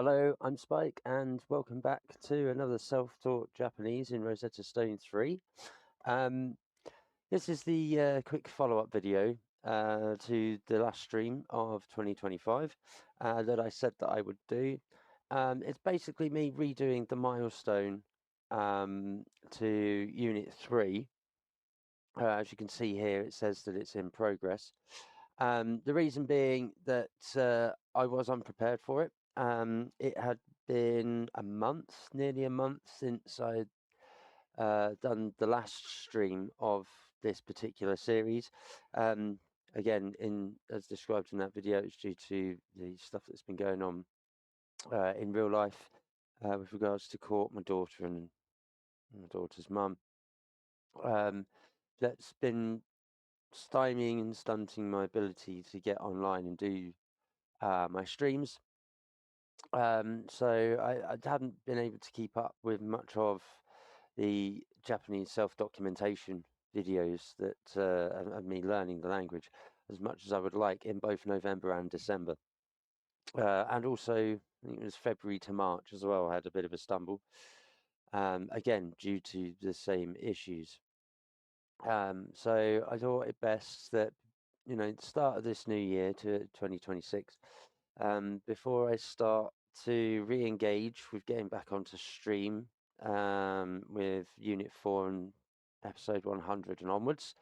Hello, I'm Spike, and welcome back to another self-taught Japanese in Rosetta Stone 3. This is the quick follow-up video to the last stream of 2025 that I said that I would do. It's basically me redoing the milestone to Unit 3. As you can see here, it says that it's in progress. The reason being that I was unprepared for it. It had been nearly a month since I'd done the last stream of this particular series. Again, as described in that video, it's due to the stuff that's been going on in real life with regards to court, my daughter and my daughter's mum. That's been stymieing and stunting my ability to get online and do my streams. So I haven't been able to keep up with much of the Japanese self-documentation videos that of me learning the language as much as I would like in both November and December. And also, I think it was February to March as well, I had a bit of a stumble, again, due to the same issues. So I thought it best that, the start of this new year to 2026, before I start to re-engage with getting back onto stream with Unit 4 and episode 100 and onwards,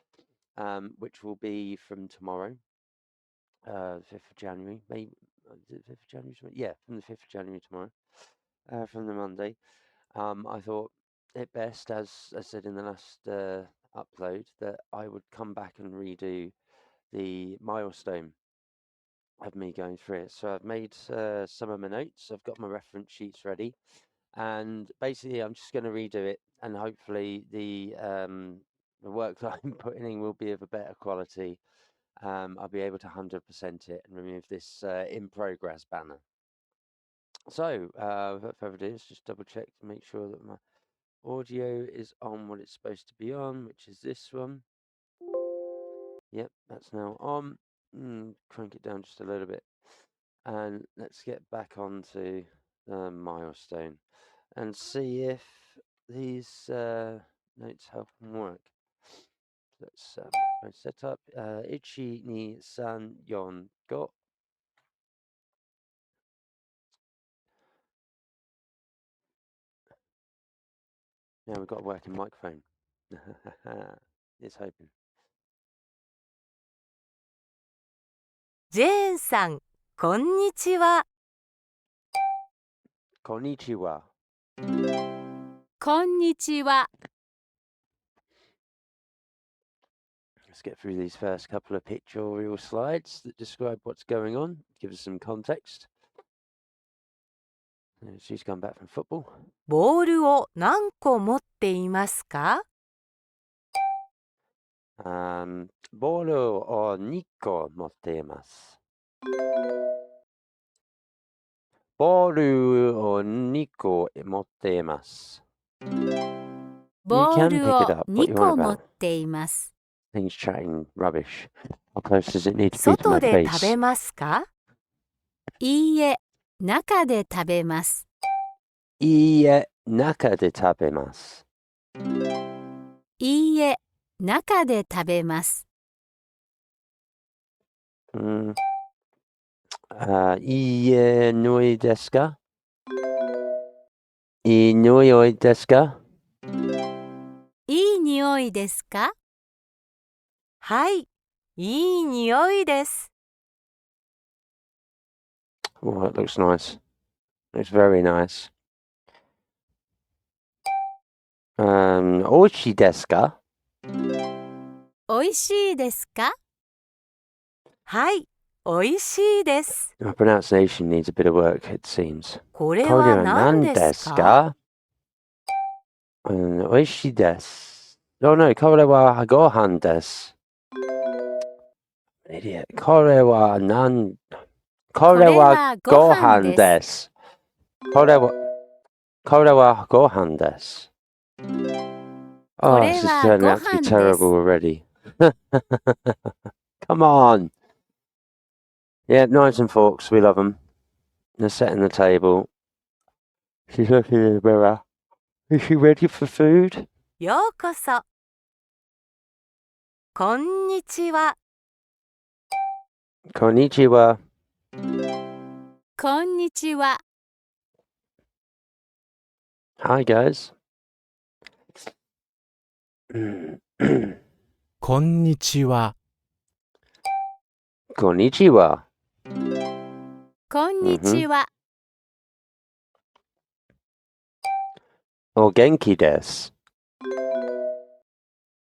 which will be from tomorrow, 5th of January, maybe, is it 5th of January? Yeah, from the 5th of January tomorrow, from the Monday. I thought it best, as I said in the last upload, that I would come back and redo the milestone of me going through it. So I've made some of my notes, I've got my reference sheets ready, and basically I'm just going to redo it, and hopefully the work that I'm putting in will be of a better quality. I'll be able to 100% it and remove this in progress banner. So without further ado, let's just double check to make sure that my audio is on what it's supposed to be on, which is this one. Yep, that's now on. Crank it down just a little bit. And let's get back onto the milestone and see if these notes help them work. Let's set up 1, 2, 3, 4, 5. Now we've got a working microphone. It's hoping. ジェーンさん、こんにちは。こんにちは。こんにちは。Let's get through these first couple of pictorial slides that describe what's going on, give us some context. She's come back from football. ボールを何個持っていますか？ボールを2個持っています。ボールを2個持っています。ボールを2個持っています。Things chatting rubbish. How close does it need to be to my face? 外で食べますか？いいえ、中で食べます。いいえ、中で食べます。いいえ、中で食べます。いいえ、匂いですか？いい匂いですか？いい匂いですか？はい、いい匂いです。Oh, that looks nice. Looks very nice. おいしいですか？おいしいですか？はい、おいしいです。My pronunciation needs a bit of work, it seems. これは何ですか？おいしいです。Oh no, これはご飯です。Idiot. これはご飯です。これはご飯です。Oh, this is turning out to be terrible already. Come on. Yeah, knives and forks, we love them. They're setting the table. She's looking in the mirror. Is she ready for food? ようこそ。こんにちは。Konnichiwa. こんにちは。Hi, guys. こんにちは。Konnichiwa. こんにちは。O genki desu.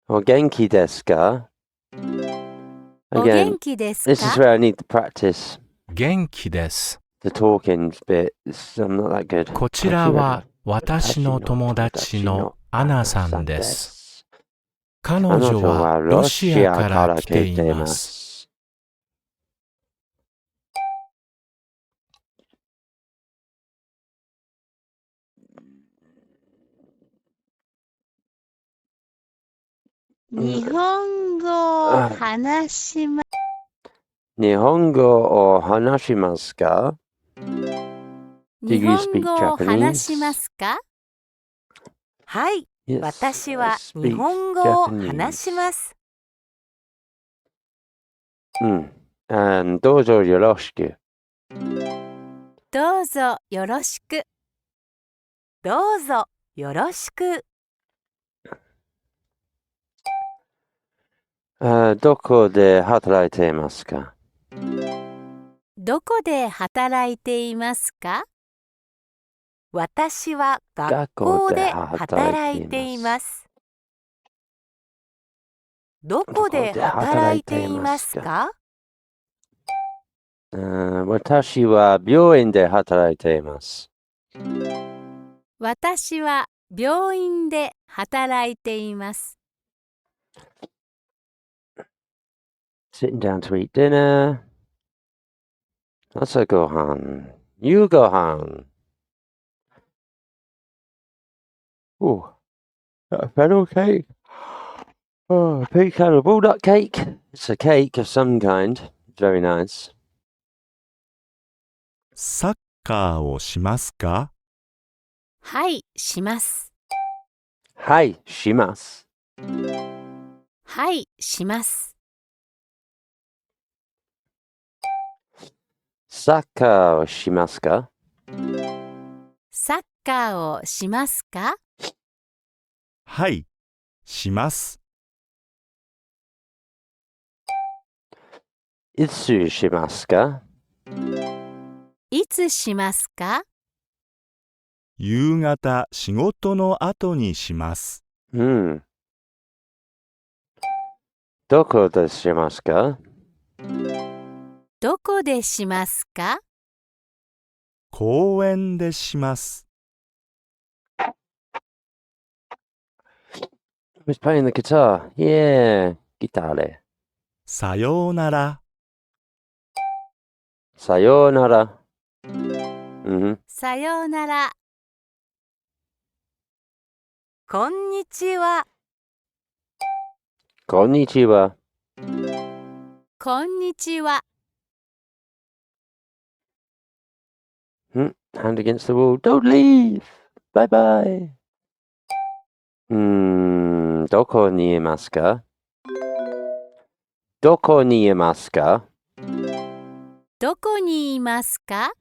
O genki desu ka? お Again, 元気です this is か？ where I need to practice 元気です。 the talking bit. I'm not that good. こちらは私の友達のアナさんです。彼女はロシアから来ています。日本語を話します。日本語を話しますか？日本語を話しますか？はい、私は日本語を話します。どうぞよろしく。どうぞよろしく。どうぞよろしく。どこで働いていますか？どこで働いていますか？私は学校で働いています。どこで働いていますか？私は病院で働いています。私は病院で働いています。Sitting down to eat dinner. 朝ごはん。夕ごはん。Oh, a fennel cake. Oh, a pecan of walnut cake. It's a cake of some kind. It's very nice. サッカーをしますか？はい、します。はい、します。はい、します。サッカーをしますか？サッカーをしますか？はい、します。いつしますか？いつしますか？夕方仕事の後にします。どこでしますか？どこでしますか？公園でします。Who's playing the guitar? Yeah, guitar. さようなら。さようなら。さようなら。こんにちは。こんにちは。こんにちは。Hand against the wall. Don't leave. Bye bye. どこにいますか？どこにいますか？どこにいますか？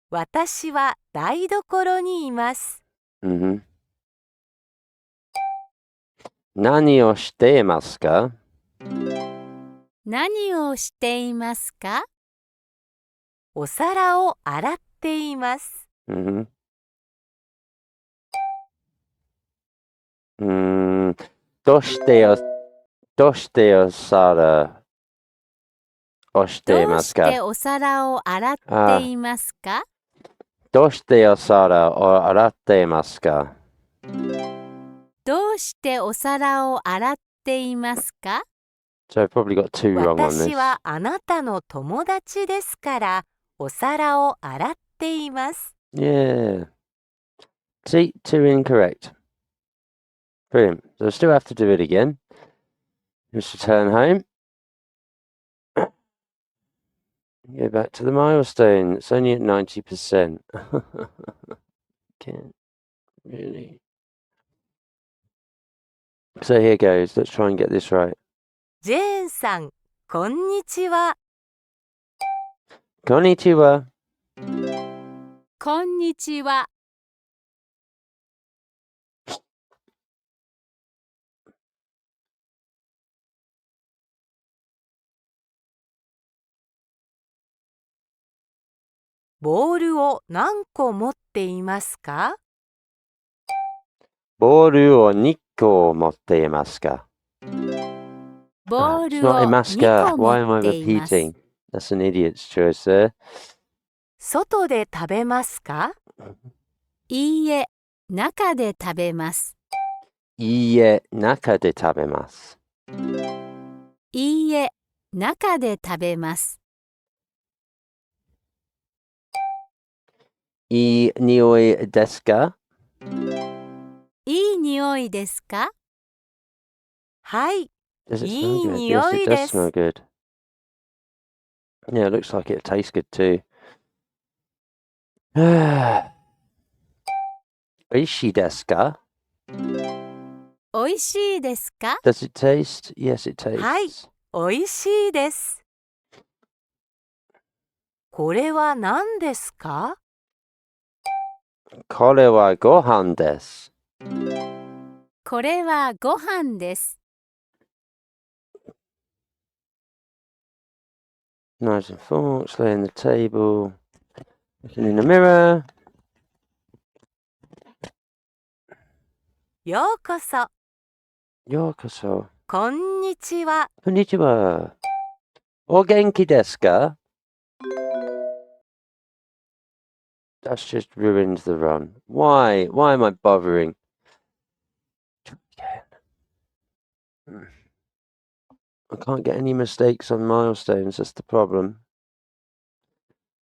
私は台所にいます。何をしていますか？何をしていますか？お皿を洗っています。どうしてお皿をしていますか？どうしてお皿を洗っていますか？どうしてお皿を洗っていますか？どうしてお皿を洗っていますか？ So I've probably got two wrong on this. 私はあなたの友達ですからお皿を洗っています。Yeah. See, two incorrect. Brilliant. So I still have to do it again. Just return home. Go back to the milestone. It's only at 90%. Can't really. So here goes. Let's try and get this right. ジェーンさん、こんにちは。こんにちは。こんにちは。ボールを何個持っていますか？ボールを2個持っていますか？ボー It's ルを not いますか。 2個持 Why am I っています。 repeating? That's an idiot's choice there. 外で食べますか？いいえ、中で食べます。いいえ、中で食べます。いいえ、中で食べます。いい匂いですか？いい匂いですか？はい、Does it い smell い good? 匂 Yes, い it で does す。 smell good. Yeah, it looks like it tastes good too. 美味しいですか？おいしいですか？ Does it taste? Yes, it tastes. はい、おいしいです。これは何ですか？これはご飯です。これはご飯です。Knives and forks, lay on the table, looking in the mirror. ようこそ。ようこそ。こんにちは。こんにちは。お元気ですか？ That's just ruined the run. Why? Why am I bothering? I can't get any mistakes on milestones. That's the problem.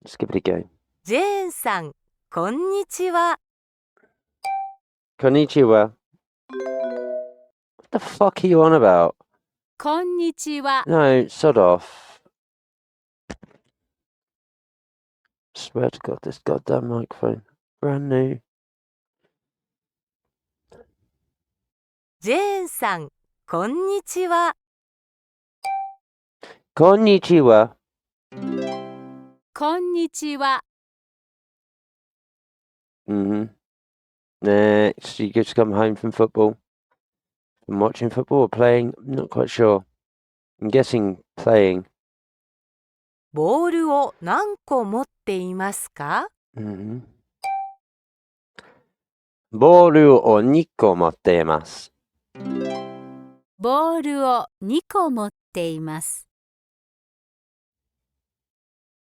Let's give it a go. ジェーンさん、こんにちは。こんにちは。What the fuck are you on about? こんにちは。 No, sod off. Swear to God, this goddamn microphone. Brand new. ジェーンさん、こんにちは。こんにちは。こんにちは。Mm-hmm. Next, you just come home from football. From watching football or playing? I'm not quite sure. I'm guessing playing. ボールを何個持っていますか？ Mm-hmm. ボールを2個持っています。ボールを2個持っています。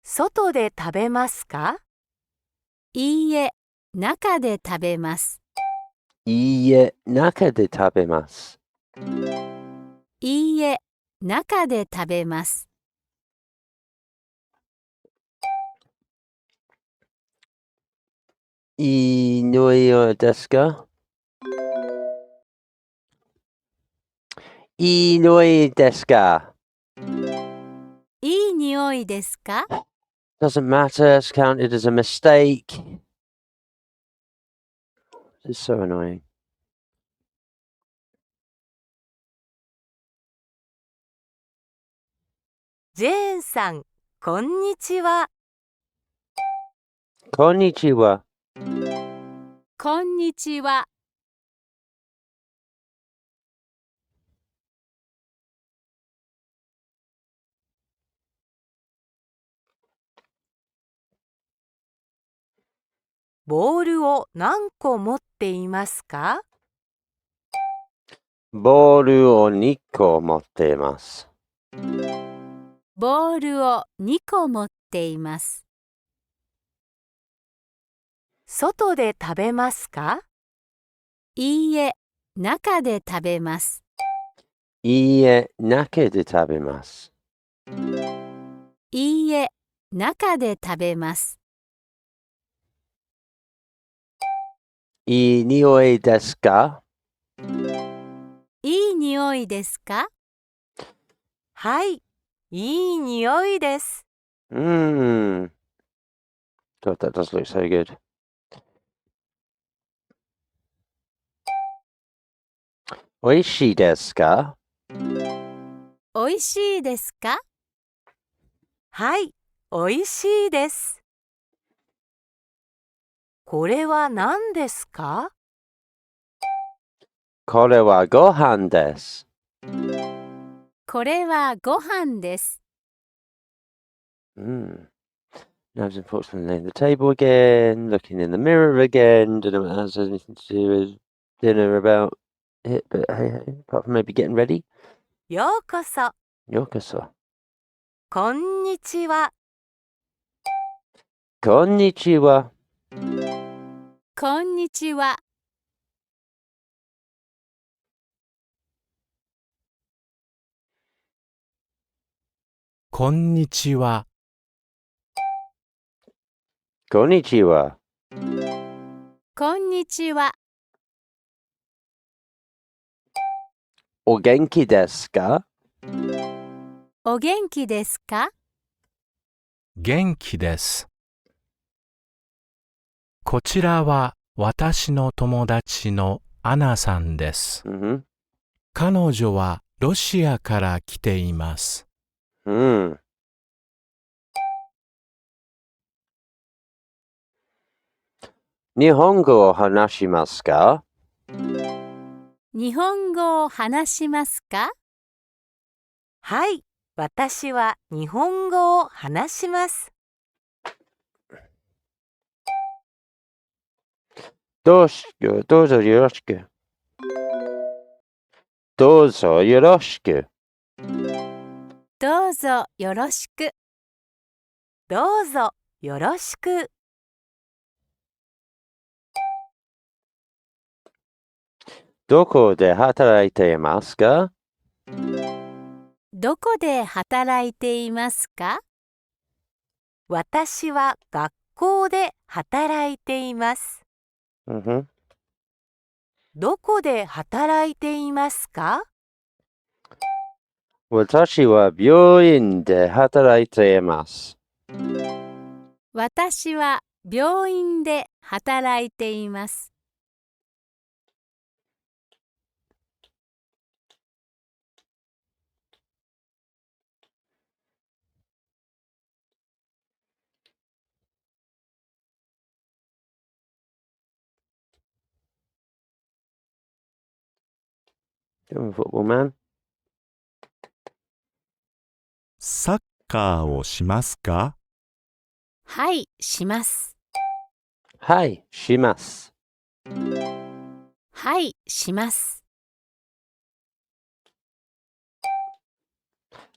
外で食べますか？いいえ、中で食べます。いいえ、中で食べます。いいえ、中で食べます。いい匂いですか？いい匂いですか？いい匂いですか？ Doesn't matter, it's counted as a mistake. This is so annoying. ジェーンさん、こんにちは。こんにちは。こんにちは。ボールを何個持っていますか？ボールを2個持っています。ボールを2個持っています。外で食べますか？いいえ、中で食べます。いいえ、中で食べます。いいえ、中で食べます。いい匂いですか？いい匂いですか？はい、いい匂いです。Mmm. God, that does look so good. Oishii desu ka? おいしいですか？はい、おいしいです。これは何ですか？これはご飯です。これはご飯です。Now I was unfortunately laying the table again, looking in the mirror again. Don't know what that has anything to do with dinner about it, but hey, apart from maybe getting ready. ようこそ。Yokoso. こんにちは。Konnichiwa. こんにちは。こんにちは。Konnichiwa. こんにちは。お元気ですか？お元気ですか？元気です。こちらは私の友達のアナさんです。彼女はロシアから来ています。日本語を話しますか？日本語を話しますか？はい、私は日本語を話します。どうぞよろしく。どうぞよろしく。どうぞよろしく。どうぞよろしく。どこで働いていますか？どこで働いていますか？私は学校で働いています。どこで働いていますか？私は病院で働いています。私は病院で働いています。Football man. サッカーをしますか？はい、します。はい、します。はい、します。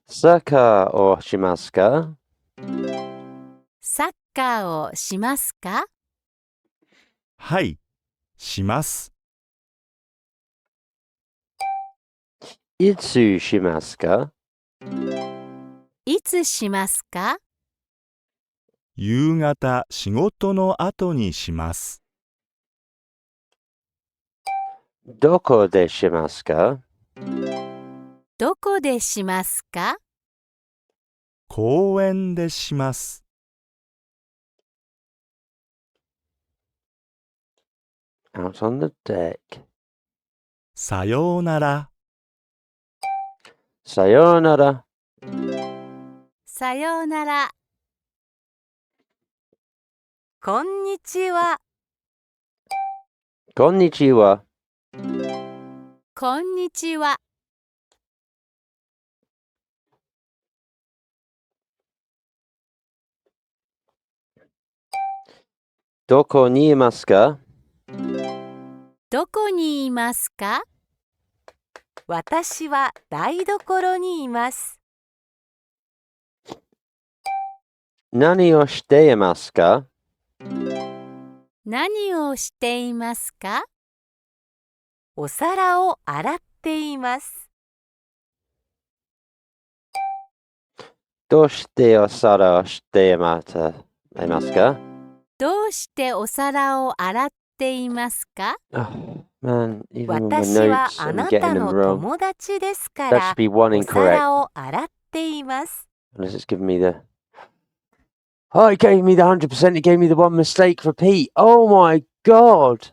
サッカーをしますか？サッカーをしますか？はい、します。いつしますか？いつしますか？夕方仕事の後にします。どこでしますか？どこでしますか？公園でします。Out on the deck. さようなら。さようなら。さようなら。こんにちは。こんにちは。こんにちは。どこにいますか？どこにいますか？私は台所にいます。何をしていますか？何をしていますか？お皿を洗っています。どうしてお皿をしていますか？どうしてお皿を洗っていますか？Oh, man, even with my 私は notes, あ I'm な getting た them の wrong. 友達ですか That ら、 should be one お incorrect. 皿を洗っています。 Unless it's giving me the Oh, it gave me the 100%. It gave me the one mistake repeat. Oh my god.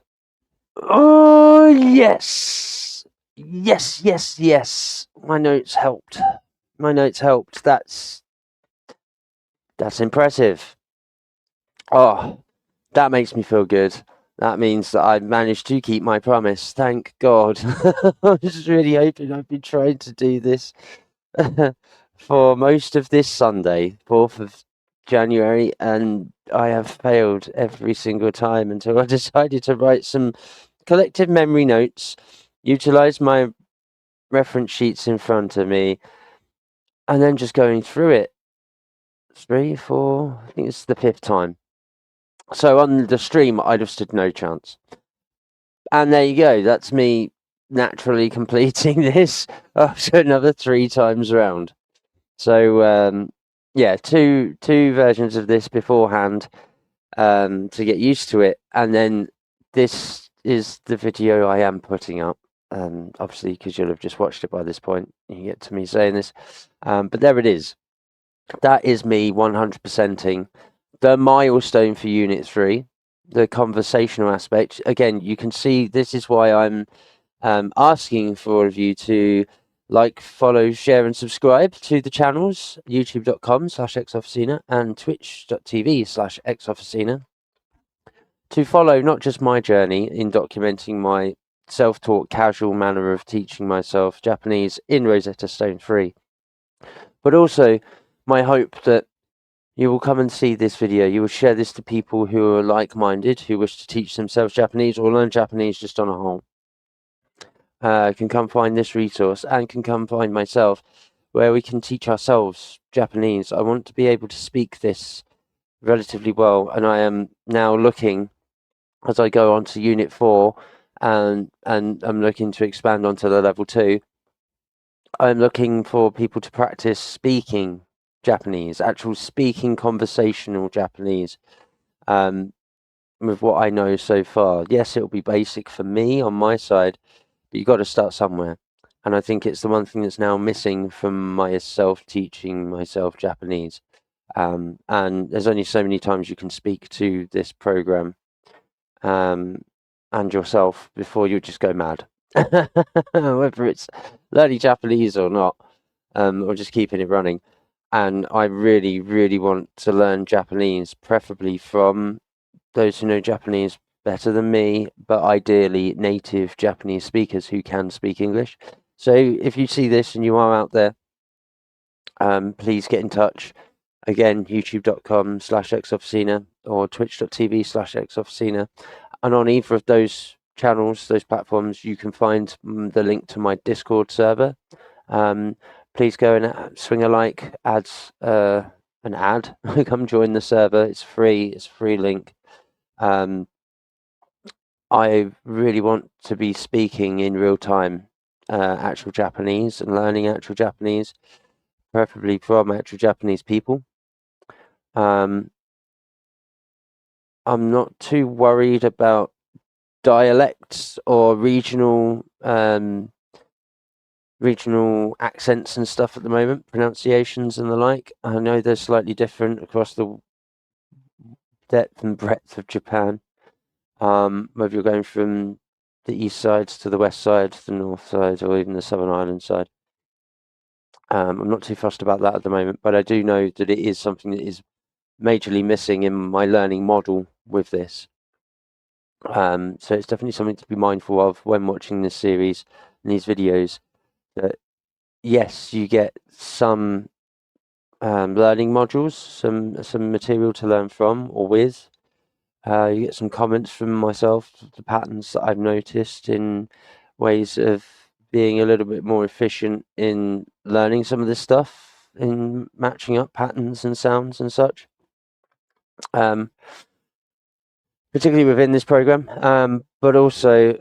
Oh, yes. Yes, yes, yes. My notes helped. That's impressive. Oh, that makes me feel good. That means that I managed to keep my promise. Thank God. I was really hoping. I've been trying to do this for most of this Sunday, 4th of January, and I have failed every single time until I decided to write some collective memory notes, utilize my reference sheets in front of me, and then just going through it. 3, 4, I think it's the 5th time. So on the stream, I'd have stood no chance. And there you go. That's me naturally completing this after another 3 times round. So yeah, two versions of this beforehand to get used to it, and then this is the video I am putting up. Obviously, because you'll have just watched it by this point, you get to me saying this. But there it is. That is me 100%ing the milestone for Unit 3, the conversational aspect. Again, you can see this is why I'm asking for all of you to like, follow, share and subscribe to the channels, youtube.com/xofficina and twitch.tv/xofficina, to follow not just my journey in documenting my self-taught casual manner of teaching myself Japanese in Rosetta Stone 3, but also my hope that you will come and see this video. You will share this to people who are like-minded, who wish to teach themselves Japanese or learn Japanese just on a whole. Can come find this resource and can come find myself, where we can teach ourselves Japanese. I want to be able to speak this relatively well, and I am now looking, as I go on to Unit 4, and I'm looking to expand onto the Level 2, I'm looking for people to practice speaking Japanese, actual speaking conversational Japanese, with what I know so far. Yes, it'll be basic for me on my side, but you've got to start somewhere. And I think it's the one thing that's now missing from myself teaching myself Japanese. And there's only so many times you can speak to this program and yourself before you just go mad. Whether it's learning Japanese or not, or just keeping it running. And I really, really want to learn Japanese, preferably from those who know Japanese better than me, but ideally native Japanese speakers who can speak English. So if you see this and you are out there, please get in touch. Again, youtube.com/xofficina or twitch.tv/xofficina. And on either of those channels, those platforms, you can find the link to my Discord server. Please go and swing a like, add an ad, come join the server. It's free. It's a free link. I really want to be speaking in real time actual Japanese and learning actual Japanese, preferably from actual Japanese people. I'm not too worried about dialects or regional accents and stuff at the moment, pronunciations and the like. I know they're slightly different across the depth and breadth of Japan. Whether you're going from the east sides to the west side, the north side, or even the Southern Island side. I'm not too fussed about that at the moment, but I do know that it is something that is majorly missing in my learning model with this. So it's definitely something to be mindful of when watching this series and these videos, that yes, you get some learning modules, some material to learn from or with. You get some comments from myself, the patterns that I've noticed in ways of being a little bit more efficient in learning some of this stuff, in matching up patterns and sounds and such. Particularly within this program, but also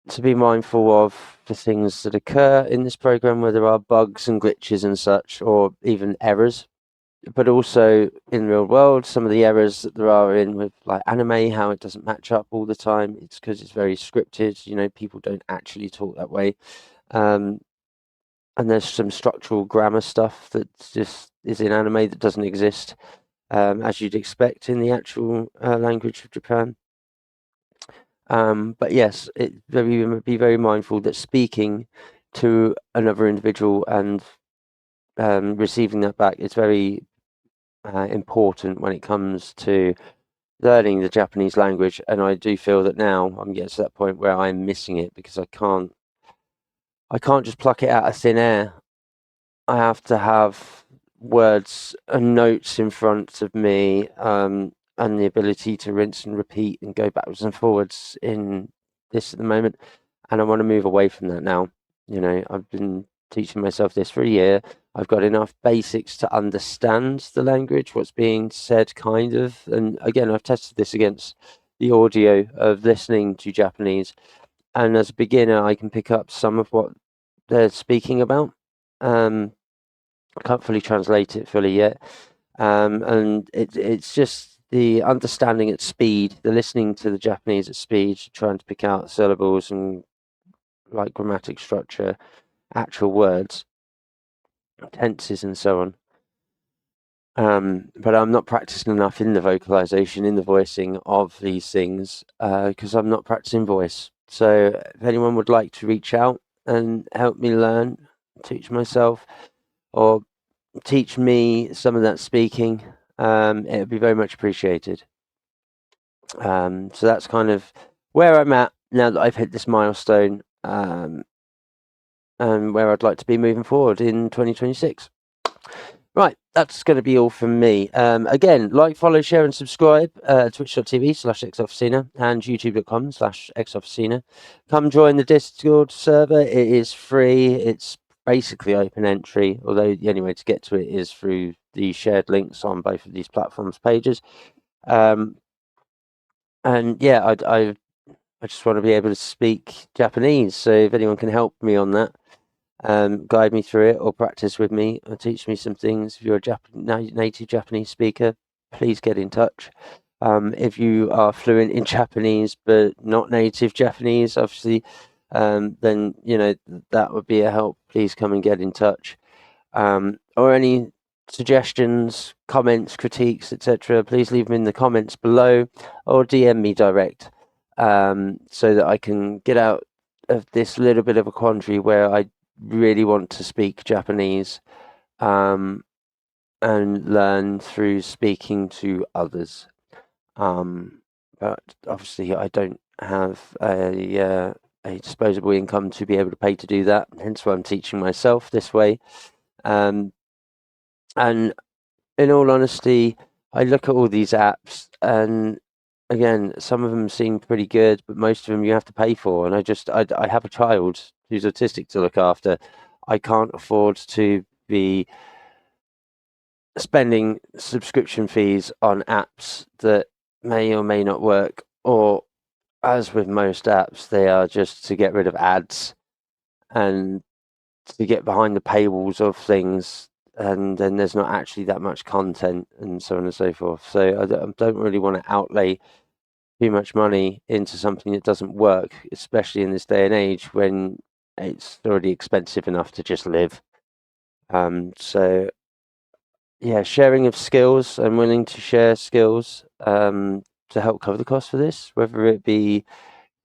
to be mindful of the things that occur in this program where there are bugs and glitches and such, or even errors. But also in the real world, some of the errors that there are in with like anime, how it doesn't match up all the time. It's because it's very scripted. You know, people don't actually talk that way. And there's some structural grammar stuff that just is in anime that doesn't exist as you'd expect in the actual language of Japan. But yes, be very mindful that speaking to another individual and receiving that back is very important when it comes to learning the Japanese language. And I do feel that now I'm getting to that point where I'm missing it because I can't just pluck it out of thin air. I have to have words and notes in front of me, and the ability to rinse and repeat and go backwards and forwards in this at the moment. And I want to move away from that now. You know, I've been teaching myself this for a year. I've got enough basics to understand the language, what's being said, kind of. And again, I've tested this against the audio of listening to Japanese. And as a beginner, I can pick up some of what they're speaking about. I can't fully translate it fully yet. And it's just the understanding at speed, the listening to the Japanese at speed, trying to pick out syllables and like grammatic structure, actual words, tenses and so on. But I'm not practicing enough in the vocalization, in the voicing of these things, because I'm not practicing voice. So if anyone would like to reach out and help me learn, teach myself, or teach me some of that speaking, it would be very much appreciated. So that's kind of where I'm at now that I've hit this milestone, and where I'd like to be moving forward in 2026. Right, that's going to be all from me. Again, like, follow, share, and subscribe. Twitch.tv/xofficina and youtube.com/xofficina. Come join the Discord server. It is free. It's basically open entry, although the only way to get to it is through the shared links on both of these platforms' pages. And yeah, I just want to be able to speak Japanese. So if anyone can help me on that, guide me through it or practice with me or teach me some things. If you're a native Japanese speaker, please get in touch. If you are fluent in Japanese but not native Japanese, obviously, then you know that would be a help. Please come and get in touch. Or any suggestions, comments, critiques, etc., please leave them in the comments below or DM me direct, so that I can get out of this little bit of a quandary where I really want to speak Japanese, and learn through speaking to others. But obviously I don't have a disposable income to be able to pay to do that, hence why I'm teaching myself this way. And in all honesty, I look at all these apps and again, some of them seem pretty good, but most of them you have to pay for. And I have a child who's autistic to look after. I can't afford to be spending subscription fees on apps that may or may not work, or as with most apps, they are just to get rid of ads and to get behind the paywalls of things, and then there's not actually that much content and so on and so forth. So I don't really want to outlay too much money into something that doesn't work, especially in this day and age when it's already expensive enough to just live. So yeah, sharing of skills. I'm willing to share skills to help cover the cost for this, whether it be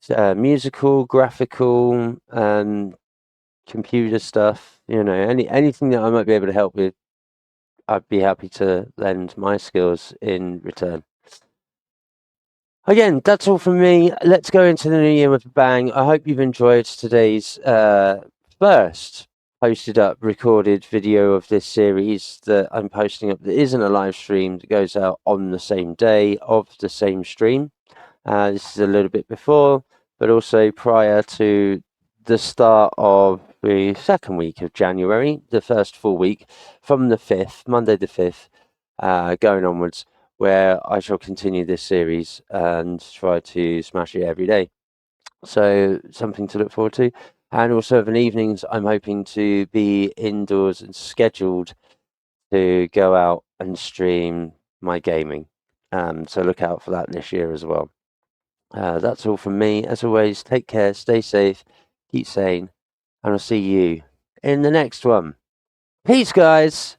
musical, graphical, computer stuff, you know, anything that I might be able to help with, I'd be happy to lend my skills in return. Again, that's all from me. Let's go into the new year with a bang. I hope you've enjoyed today's first posted up recorded video of this series that I'm posting up that isn't a live stream, that goes out on the same day of the same stream. This is a little bit before, but also prior to the start of the second week of January, the first full week from the 5th, Monday the 5th, going onwards, where I shall continue this series and try to smash it every day. So something to look forward to. And also of an evenings, I'm hoping to be indoors and scheduled to go out and stream my gaming. So look out for that this year as well. That's all from me. As always, take care, stay safe, keep sane, and I'll see you in the next one. Peace, guys!